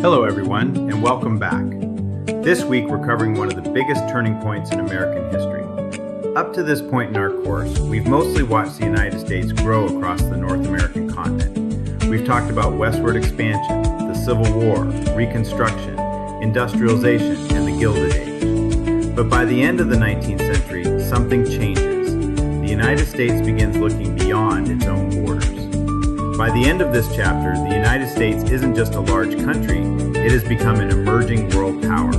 Hello, everyone, and welcome back. This week, we're covering one of the biggest turning points in American history. Up to this point in our course, we've mostly watched the United States grow across the North American continent. We've talked about westward expansion, the Civil War, Reconstruction, industrialization, and the Gilded Age. But by the end of the 19th century, something changes. The United States begins looking beyond its own borders. By the end of this chapter, the United States isn't just a large country, it has become an emerging world power.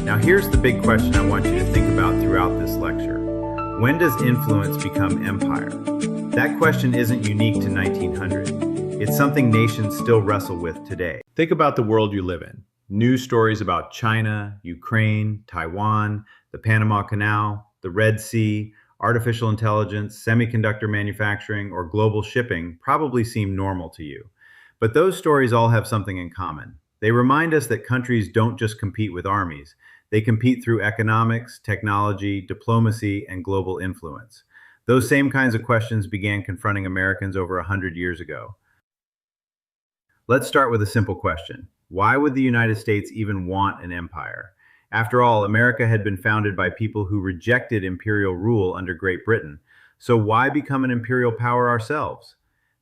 Now here's the big question I want you to think about throughout this lecture. When does influence become empire? That question isn't unique to 1900. It's something nations still wrestle with today. Think about the world you live in. News stories about China, Ukraine, Taiwan, the Panama Canal, the Red Sea, artificial intelligence, semiconductor manufacturing, or global shipping probably seem normal to you. But those stories all have something in common. They remind us that countries don't just compete with armies. They compete through economics, technology, diplomacy, and global influence. Those same kinds of questions began confronting Americans over 100 years ago. Let's start with a simple question. Why would the United States even want an empire? After all, America had been founded by people who rejected imperial rule under Great Britain. So why become an imperial power ourselves?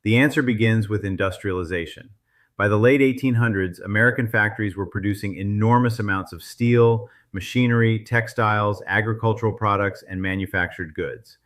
The answer begins with industrialization. By the late 1800s, American factories were producing enormous amounts of steel, machinery, textiles, agricultural products, and manufactured goods.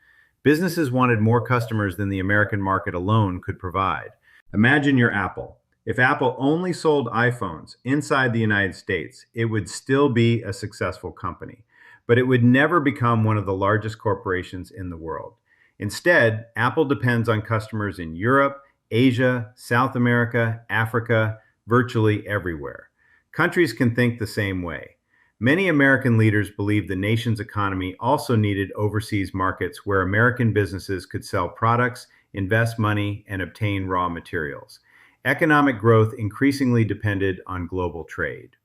Businesses wanted more customers than the American market alone could provide. Imagine your Apple. If Apple only sold iPhones inside the United States, it would still be a successful company, but it would never become one of the largest corporations in the world. Instead, Apple depends on customers in Europe, Asia, South America, Africa, virtually everywhere. Countries can think the same way. Many American leaders believed the nation's economy also needed overseas markets where American businesses could sell products, invest money, and obtain raw materials. Economic growth increasingly depended on global trade.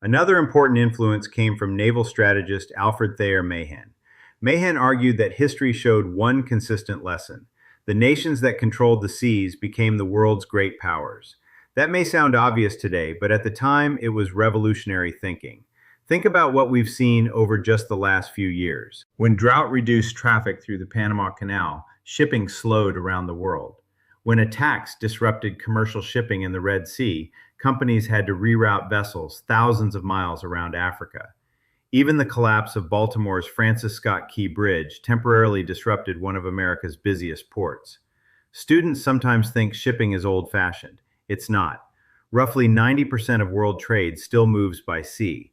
Another important influence came from naval strategist Alfred Thayer Mahan. Mahan argued that history showed one consistent lesson. The nations that controlled the seas became the world's great powers. That may sound obvious today, but at the time it was revolutionary thinking. Think about what we've seen over just the last few years. When drought reduced traffic through the Panama Canal, shipping slowed around the world. When attacks disrupted commercial shipping in the Red Sea, companies had to reroute vessels thousands of miles around Africa. Even the collapse of Baltimore's Francis Scott Key Bridge temporarily disrupted one of America's busiest ports. Students sometimes think shipping is old-fashioned. It's not. Roughly 90% of world trade still moves by sea.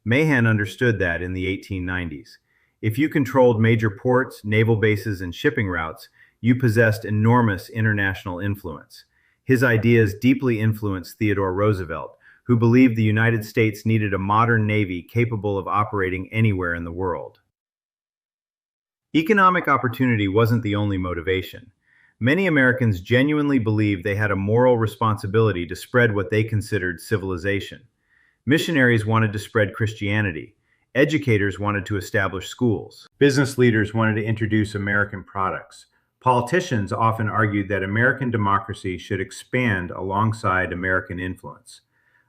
Mahan understood that in the 1890s. If you controlled major ports, naval bases, and shipping routes, you possessed enormous international influence. His ideas deeply influenced Theodore Roosevelt, who believed the United States needed a modern navy capable of operating anywhere in the world. Economic opportunity wasn't the only motivation. Many Americans genuinely believed they had a moral responsibility to spread what they considered civilization. Missionaries wanted to spread Christianity. Educators wanted to establish schools. Business leaders wanted to introduce American products. Politicians often argued that American democracy should expand alongside American influence.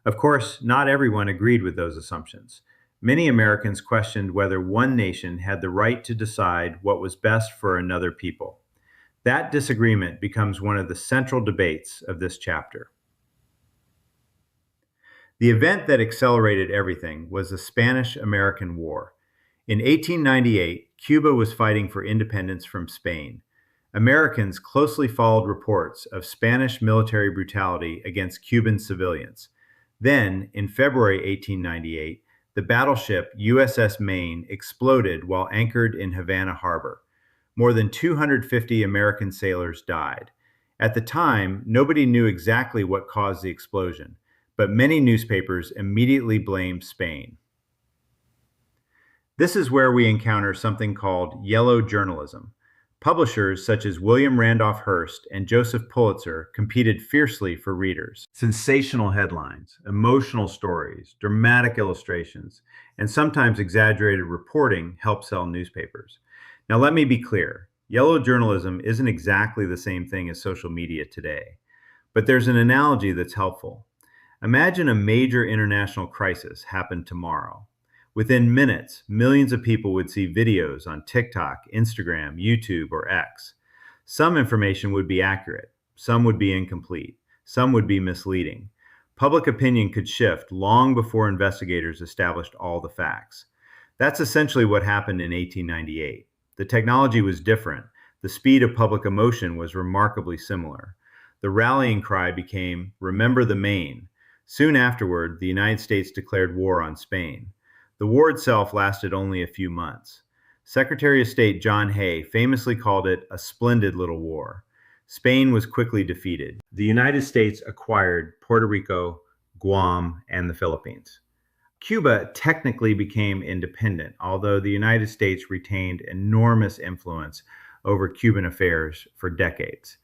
Of course, not everyone agreed with those assumptions. Many Americans questioned whether one nation had the right to decide what was best for another people. That disagreement becomes one of the central debates of this chapter. The event that accelerated everything was the Spanish-American War. In 1898, Cuba was fighting for independence from Spain. Americans closely followed reports of Spanish military brutality against Cuban civilians. Then, in February 1898, the battleship USS Maine exploded while anchored in Havana Harbor. More than 250 American sailors died. At the time, nobody knew exactly what caused the explosion, but many newspapers immediately blamed Spain. This is where we encounter something called yellow journalism. Publishers such as William Randolph Hearst and Joseph Pulitzer competed fiercely for readers. Sensational headlines, emotional stories, dramatic illustrations, and sometimes exaggerated reporting help sell newspapers. Now let me be clear, yellow journalism isn't exactly the same thing as social media today, but there's an analogy that's helpful. Imagine a major international crisis happened tomorrow. Within minutes, millions of people would see videos on TikTok, Instagram, YouTube, or X. Some information would be accurate, some would be incomplete, some would be misleading. Public opinion could shift long before investigators established all the facts. That's essentially what happened in 1898. The technology was different. The speed of public emotion was remarkably similar. The rallying cry became, "Remember the Maine." Soon afterward, the United States declared war on Spain. The war itself lasted only a few months. Secretary of State John Hay famously called it a splendid little war. Spain was quickly defeated. The United States acquired Puerto Rico, Guam, and the Philippines. Cuba technically became independent, although the United States retained enormous influence over Cuban affairs for decades.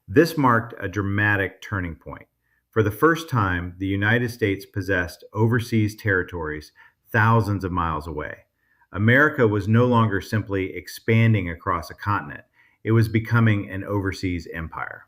This marked a dramatic turning point. For the first time, the United States possessed overseas territories thousands of miles away. America was no longer simply expanding across a continent, it was becoming an overseas empire.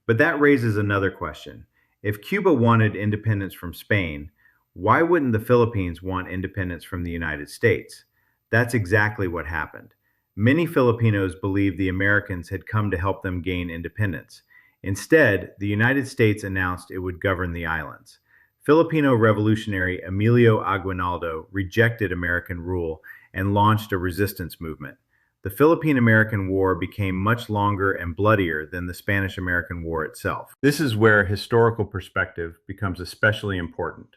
But that raises another question. If Cuba wanted independence from Spain, why wouldn't the Philippines want independence from the United States? That's exactly what happened. Many Filipinos believed the Americans had come to help them gain independence. Instead, the United States announced it would govern the islands. Filipino revolutionary Emilio Aguinaldo rejected American rule and launched a resistance movement. The Philippine-American War became much longer and bloodier than the Spanish-American War itself. This is where historical perspective becomes especially important.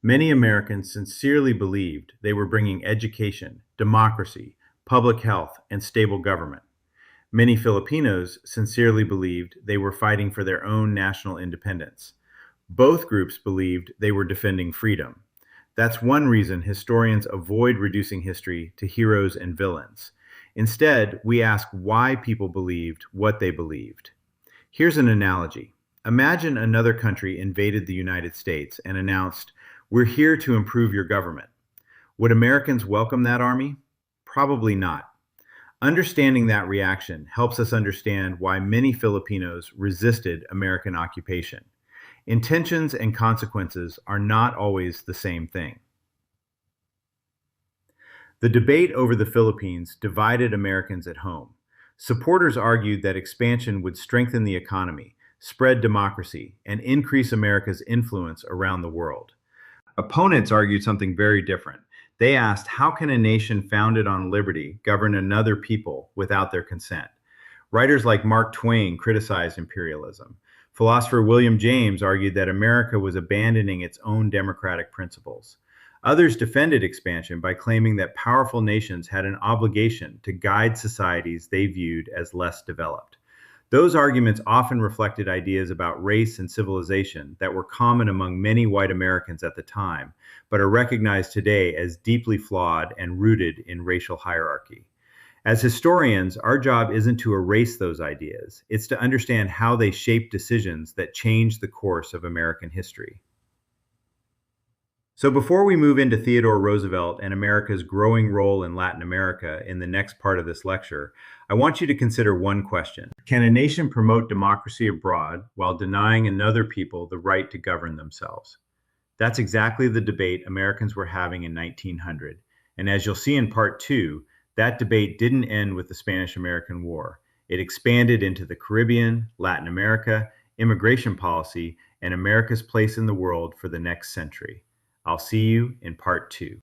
Many Americans sincerely believed they were bringing education, democracy, public health, and stable government. Many Filipinos sincerely believed they were fighting for their own national independence. Both groups believed they were defending freedom. That's one reason historians avoid reducing history to heroes and villains. Instead, we ask why people believed what they believed. Here's an analogy. Imagine another country invaded the United States and announced, "We're here to improve your government." Would Americans welcome that army? Probably not. Understanding that reaction helps us understand why many Filipinos resisted American occupation. Intentions and consequences are not always the same thing. The debate over the Philippines divided Americans at home. Supporters argued that expansion would strengthen the economy, spread democracy, and increase America's influence around the world. Opponents argued something very different. They asked, how can a nation founded on liberty govern another people without their consent? Writers like Mark Twain criticized imperialism. Philosopher William James argued that America was abandoning its own democratic principles. Others defended expansion by claiming that powerful nations had an obligation to guide societies they viewed as less developed. Those arguments often reflected ideas about race and civilization that were common among many white Americans at the time, but are recognized today as deeply flawed and rooted in racial hierarchy. As historians, our job isn't to erase those ideas, it's to understand how they shape decisions that change the course of American history. So before we move into Theodore Roosevelt and America's growing role in Latin America in the next part of this lecture, I want you to consider one question. Can a nation promote democracy abroad while denying another people the right to govern themselves? That's exactly the debate Americans were having in 1900. And as you'll see in part 2, that debate didn't end with the Spanish-American War. It expanded into the Caribbean, Latin America, immigration policy, and America's place in the world for the next century. I'll see you in part 2.